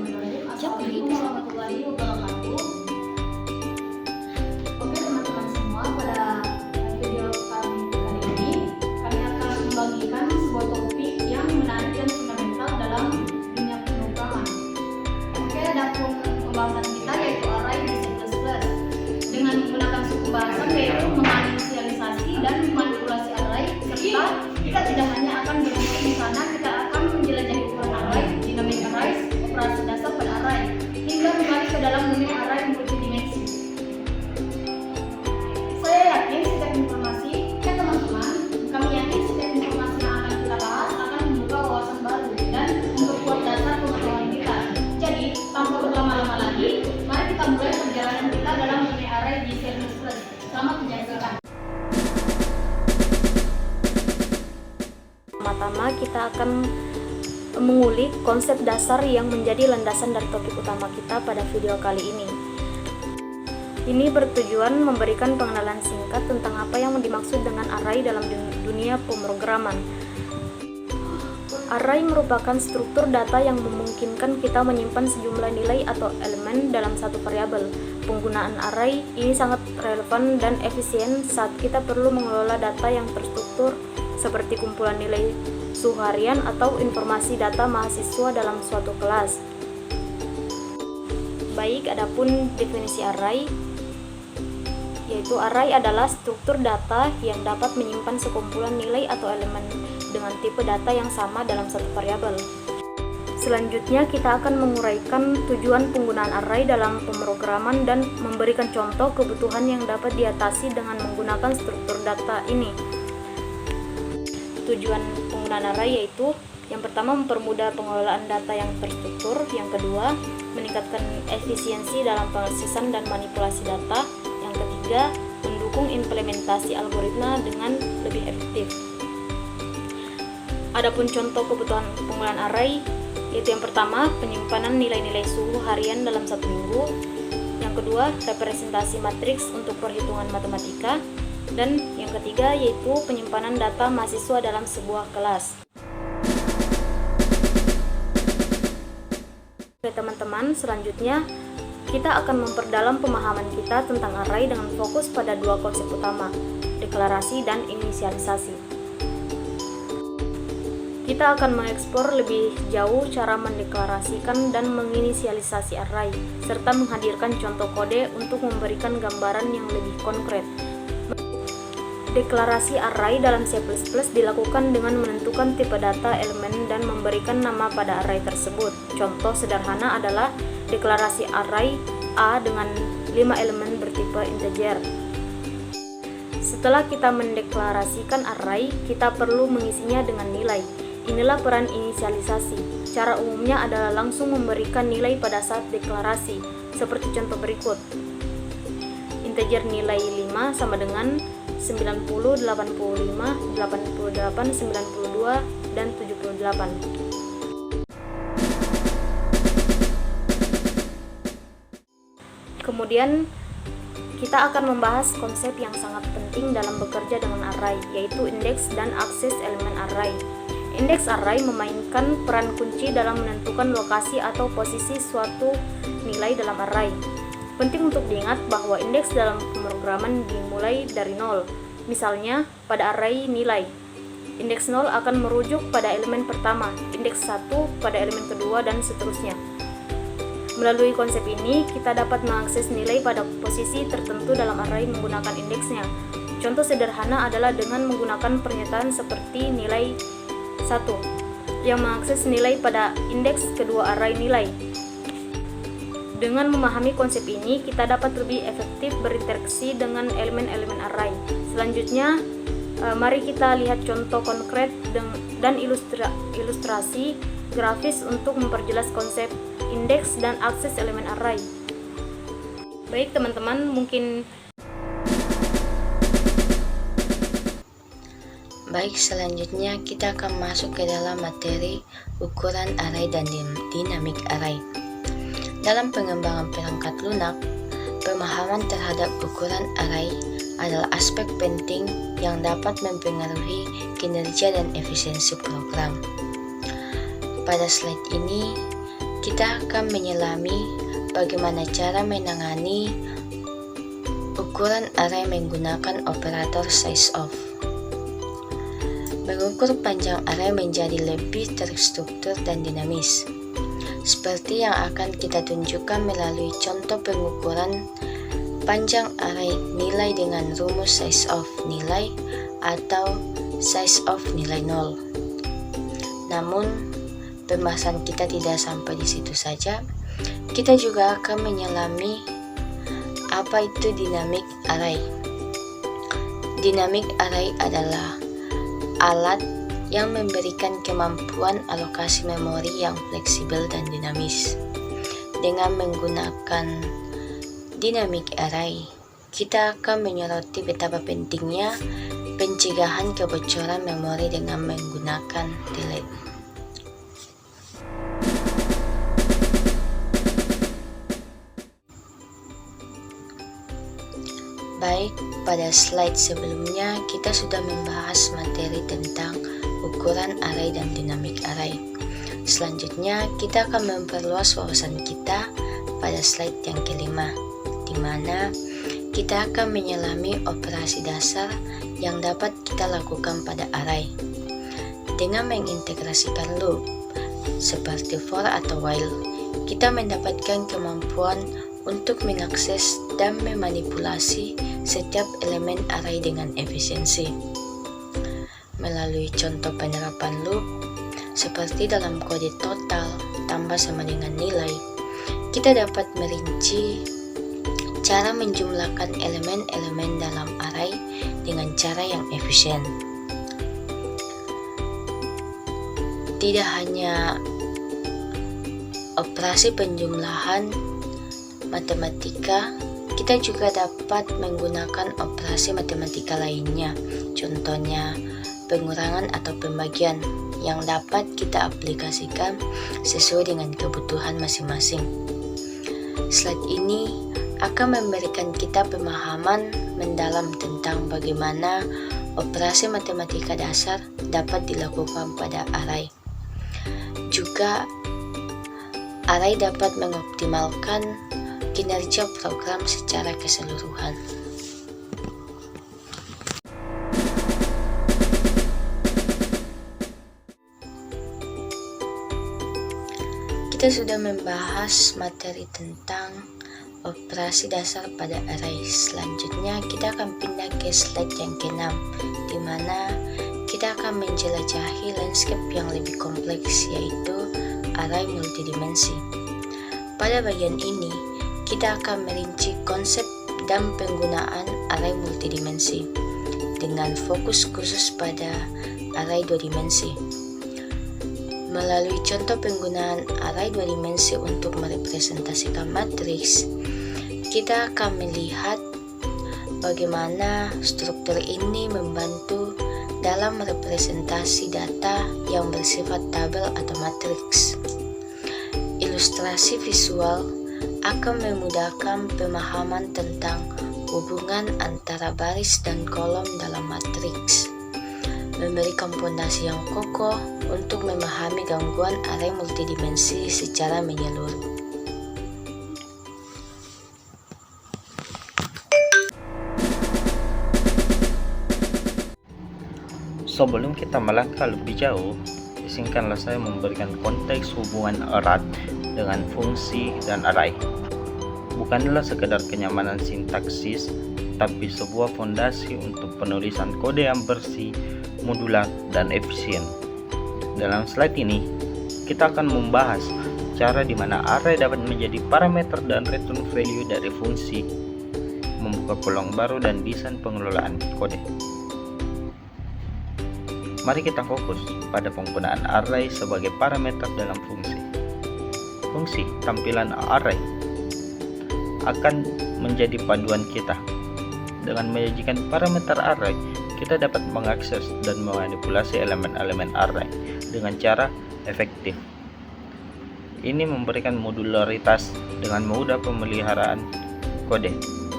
Assalamualaikum warahmatullahi wabarakatuh. Oke teman-teman semua, pada video kali ini kami akan membagikan sebuah topik yang menarik dan fundamental dalam dunia pemrograman. Oke, adapun pembahasan kita yaitu array di C++. Dengan menggunakan suku bahasan yaitu menginisialisasi dan memanipulasi array, serta kita tidak hanya akan bermain di sana, kita akan menjelajahi ukuran array, dynamic arrays, operasi dasar pada array, hingga kembali ke dalam dunia array multidimensi. Saya yakin setiap informasi, teman-teman, kami yakin setiap informasi yang akan kita bahas akan membuka wawasan baru dan memperkuat dasar pengetahuan kita. Jadi, tanpa berlama-lama lagi, mari kita mulai perjalanan kita dalam dunia array di C++. Selamat menyaksikan. Pertama-tama kita akan mengulik konsep dasar yang menjadi landasan dari topik utama kita pada video kali ini. Ini bertujuan memberikan pengenalan singkat tentang apa yang dimaksud dengan array dalam dunia pemrograman. Array merupakan struktur data yang memungkinkan kita menyimpan sejumlah nilai atau elemen dalam satu variabel. Penggunaan array ini sangat relevan dan efisien saat kita perlu mengelola data yang terstruktur seperti kumpulan nilai suhu harian atau informasi data mahasiswa dalam suatu kelas. Baik, adapun definisi array, yaitu array adalah struktur data yang dapat menyimpan sekumpulan nilai atau elemen dengan tipe data yang sama dalam satu variabel. Selanjutnya kita akan menguraikan tujuan penggunaan array dalam pemrograman dan memberikan contoh kebutuhan yang dapat diatasi dengan menggunakan struktur data ini. Tujuan penggunaan array yaitu yang pertama mempermudah pengelolaan data yang terstruktur, yang kedua meningkatkan efisiensi dalam pengaksesan dan manipulasi data, yang ketiga mendukung implementasi algoritma dengan lebih efektif. Adapun contoh kebutuhan penggunaan array yaitu yang pertama penyimpanan nilai-nilai suhu harian dalam satu minggu, yang kedua representasi matriks untuk perhitungan matematika, dan yang ketiga yaitu penyimpanan data mahasiswa dalam sebuah kelas. Oke teman-teman, selanjutnya kita akan memperdalam pemahaman kita tentang array dengan fokus pada dua konsep utama, deklarasi dan inisialisasi. Kita akan mengeksplor lebih jauh cara mendeklarasikan dan menginisialisasi array, serta menghadirkan contoh kode untuk memberikan gambaran yang lebih konkret. Deklarasi array dalam C++ dilakukan dengan menentukan tipe data elemen dan memberikan nama pada array tersebut. Contoh sederhana adalah deklarasi array A dengan 5 elemen bertipe integer. Setelah kita mendeklarasikan array, kita perlu mengisinya dengan nilai. Inilah peran inisialisasi. Cara umumnya adalah langsung memberikan nilai pada saat deklarasi, seperti contoh berikut. Integer nilai 5 sama dengan 90, 85, 88, 92, dan 78. Kemudian kita akan membahas konsep yang sangat penting dalam bekerja dengan array, yaitu indeks dan akses elemen array. Indeks array memainkan peran kunci dalam menentukan lokasi atau posisi suatu nilai dalam array. Penting untuk diingat bahwa indeks dalam pemrograman dimulai dari 0. Misalnya, pada array nilai, indeks 0 akan merujuk pada elemen pertama, indeks 1 pada elemen kedua, dan seterusnya. Melalui konsep ini, kita dapat mengakses nilai pada posisi tertentu dalam array menggunakan indeksnya. Contoh sederhana adalah dengan menggunakan pernyataan seperti nilai 1, yang mengakses nilai pada indeks kedua array nilai. Dengan memahami konsep ini, kita dapat lebih efektif berinteraksi dengan elemen-elemen array. Selanjutnya, mari kita lihat contoh konkret dan ilustrasi grafis untuk memperjelas konsep indeks dan akses elemen array. Baik teman-teman, Baik, selanjutnya kita akan masuk ke dalam materi ukuran array dan dynamic array. Dalam pengembangan perangkat lunak, pemahaman terhadap ukuran array adalah aspek penting yang dapat mempengaruhi kinerja dan efisiensi program. Pada slide ini, kita akan menyelami bagaimana cara menangani ukuran array menggunakan operator sizeOf. Mengukur panjang array menjadi lebih terstruktur dan dinamis, seperti yang akan kita tunjukkan melalui contoh pengukuran panjang array nilai dengan rumus sizeOf nilai atau sizeOf nilai 0. Namun, pembahasan kita tidak sampai di situ saja. Kita juga akan menyelami apa itu dynamic array. Dynamic array adalah alat yang memberikan kemampuan alokasi memori yang fleksibel dan dinamis. Dengan menggunakan dynamic array, kita akan menyoroti betapa pentingnya pencegahan kebocoran memori dengan menggunakan delete. Baik, pada slide sebelumnya kita sudah membahas materi tentang ukuran array dan dynamic array. Selanjutnya kita akan memperluas wawasan kita pada slide yang kelima, di mana kita akan menyelami operasi dasar yang dapat kita lakukan pada array. Dengan mengintegrasikan loop seperti for atau while, kita mendapatkan kemampuan untuk mengakses dan memanipulasi setiap elemen array dengan efisiensi. Melalui contoh penerapan loop, seperti dalam kode total tambah sama dengan nilai, kita dapat merinci cara menjumlahkan elemen-elemen dalam array dengan cara yang efisien. Tidak hanya operasi penjumlahan matematika, kita juga dapat menggunakan operasi matematika lainnya, contohnya pengurangan atau pembagian yang dapat kita aplikasikan sesuai dengan kebutuhan masing-masing. Slide ini akan memberikan kita pemahaman mendalam tentang bagaimana operasi matematika dasar dapat dilakukan pada array. Juga, array dapat mengoptimalkan kinerja program secara keseluruhan. Kita sudah membahas materi tentang operasi dasar pada array. Selanjutnya kita akan pindah ke slide yang ke-6, di mana kita akan menjelajahi landscape yang lebih kompleks, yaitu array multidimensi. Pada bagian ini, kita akan merinci konsep dan penggunaan array multidimensi dengan fokus khusus pada array 2 dimensi. Melalui contoh penggunaan array 2 dimensi untuk merepresentasikan matriks, kita akan melihat bagaimana struktur ini membantu dalam merepresentasi data yang bersifat tabel atau matriks. Ilustrasi visual akan memudahkan pemahaman tentang hubungan antara baris dan kolom dalam matriks, memberikan fondasi yang kokoh untuk memahami gangguan array multidimensi secara menyeluruh. Sebelum kita melangkah lebih jauh, izinkanlah saya memberikan konteks hubungan erat dengan fungsi dan array. Bukanlah sekedar kenyamanan sintaksis, tapi sebuah fondasi untuk penulisan kode yang bersih, modular, dan efisien. Dalam slide ini, kita akan membahas cara di mana array dapat menjadi parameter dan return value dari fungsi, membuka peluang baru dan desain pengelolaan kode. Mari kita fokus pada penggunaan array sebagai parameter dalam fungsi. Fungsi tampilan array akan menjadi paduan kita. Dengan menyajikan parameter array, kita dapat mengakses dan memanipulasi elemen-elemen array dengan cara efektif. Ini memberikan modularitas dengan mudah pemeliharaan kode.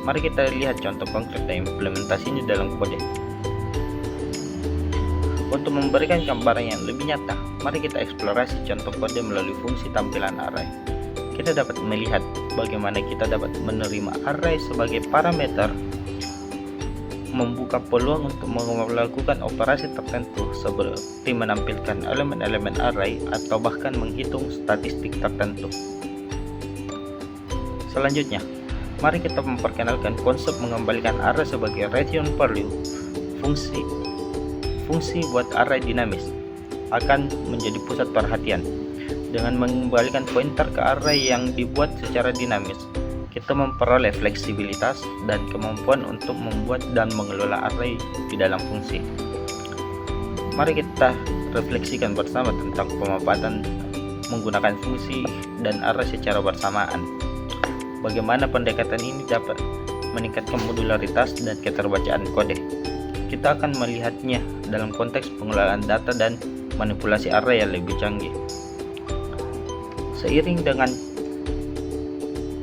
Mari kita lihat contoh konkret dan implementasinya dalam kode. Untuk memberikan gambaran yang lebih nyata, mari kita eksplorasi contoh kode melalui fungsi tampilan array. Kita dapat melihat bagaimana kita dapat menerima array sebagai parameter, membuka peluang untuk melakukan operasi tertentu seperti menampilkan elemen-elemen array atau bahkan menghitung statistik tertentu. Selanjutnya, mari kita memperkenalkan konsep mengembalikan array sebagai return value. Fungsi buat array dinamis akan menjadi pusat perhatian. Dengan mengembalikan pointer ke array yang dibuat secara dinamis, kita memperoleh fleksibilitas dan kemampuan untuk membuat dan mengelola array di dalam fungsi. Mari kita refleksikan bersama tentang pemanfaatan menggunakan fungsi dan array secara bersamaan. Bagaimana pendekatan ini dapat meningkatkan modularitas dan keterbacaan kode. Kita akan melihatnya dalam konteks pengelolaan data dan manipulasi array yang lebih canggih. Seiring dengan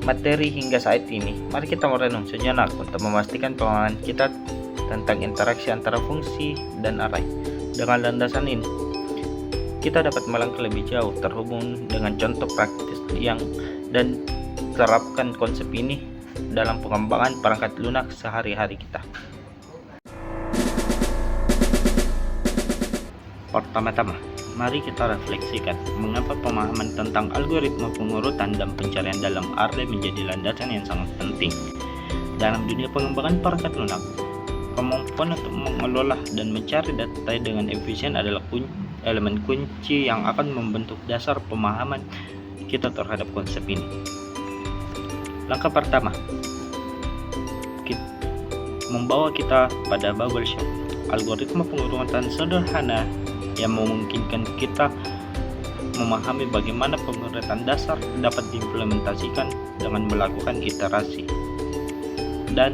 materi hingga saat ini, mari kita merenung sejenak untuk memastikan pemahaman kita tentang interaksi antara fungsi dan array. Dengan landasan ini, kita dapat melangkah lebih jauh terhubung dengan contoh praktis dan terapkan konsep ini dalam pengembangan perangkat lunak sehari-hari kita. Pertama-tama, mari kita refleksikan mengapa pemahaman tentang algoritma pengurutan dan pencarian dalam array menjadi landasan yang sangat penting. Dalam dunia pengembangan perangkat lunak, kemampuan untuk mengelola dan mencari data dengan efisien adalah elemen kunci yang akan membentuk dasar pemahaman kita terhadap konsep ini. Langkah pertama, membawa kita pada bubble shop, algoritma pengurutan sederhana yang memungkinkan kita memahami bagaimana pengurutan dasar dapat diimplementasikan dengan melakukan iterasi dan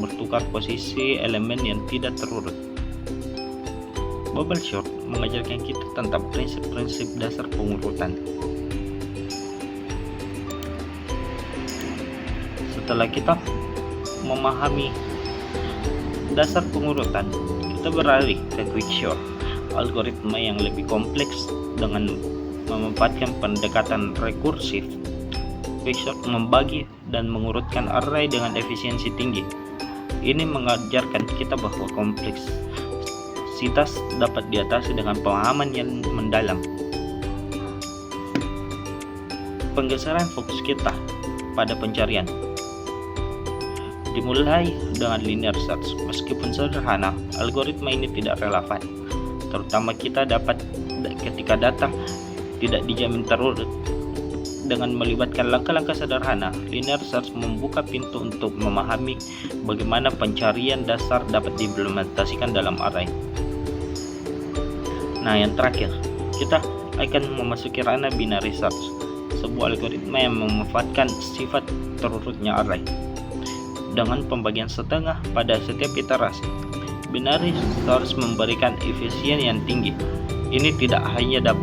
bertukar posisi elemen yang tidak terurut. Bubble sort mengajarkan kita tentang prinsip-prinsip dasar pengurutan. Setelah kita memahami dasar pengurutan, kita beralih ke quick sort, algoritma yang lebih kompleks dengan memanfaatkan pendekatan rekursif. Quick sort membagi dan mengurutkan array dengan efisiensi tinggi. Ini mengajarkan kita bahwa kompleksitas dapat diatasi dengan pemahaman yang mendalam. Penggeseran fokus kita pada pencarian dimulai dengan linear search. Meskipun sederhana, algoritma ini tidak relevan, terutama ketika data tidak dijamin terurut. Dengan melibatkan langkah-langkah sederhana, linear search membuka pintu untuk memahami bagaimana pencarian dasar dapat diimplementasikan dalam array. Nah, yang terakhir, kita akan memasuki ranah binary search, sebuah algoritma yang memanfaatkan sifat terurutnya array dengan pembagian setengah pada setiap iterasi. Binary search memberikan efisien yang tinggi. Ini tidak hanya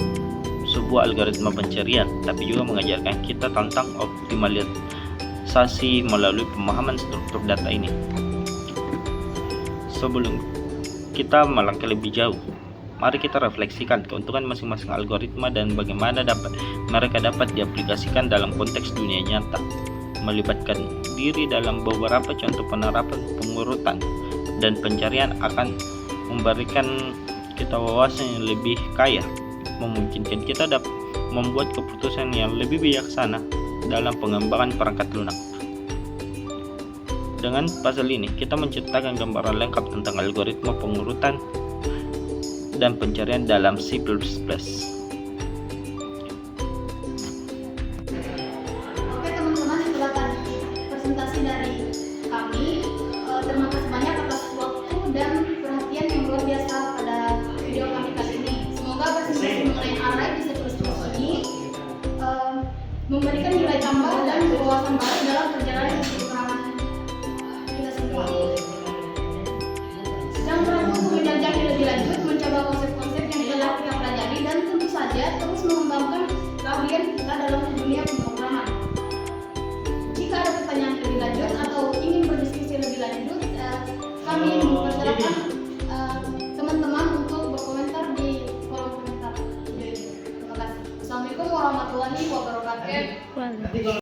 sebuah algoritma pencarian, tapi juga mengajarkan kita tentang optimalisasi melalui pemahaman struktur data ini. Sebelum kita melangkah lebih jauh, mari kita refleksikan keuntungan masing-masing algoritma dan bagaimana mereka dapat diaplikasikan dalam konteks dunia nyata. Melibatkan diri dalam beberapa contoh penerapan pengurutan dan pencarian akan memberikan kita wawasan yang lebih kaya, memungkinkan kita dapat membuat keputusan yang lebih bijaksana dalam pengembangan perangkat lunak. Dengan pasal ini, kita menciptakan gambaran lengkap tentang algoritma pengurutan dan pencarian dalam C++. Oke teman-teman, itulah tadi presentasi dari kami. Terima kasih banyak atas waktu dan perhatian yang luar biasa pada video kami kali ini. Semoga presentasi mengenai array di C++ ini memberikan nilai tambah dan wawasan baru dalam perjalanan kehidupan kita semua. Sedang ragu untuk menjelajahi lebih lanjut, mencoba konsep-konsep yang telah kita pelajari, dan tentu saja terus mengembangkan keahlian kita dalam dunia pemrograman. Jika ada pertanyaan lebih lanjut atau ingin berdiskusi lebih lanjut, kami mempersilahkan teman-teman untuk berkomentar di kolom komentar. warahmatullahi wabarakatuh.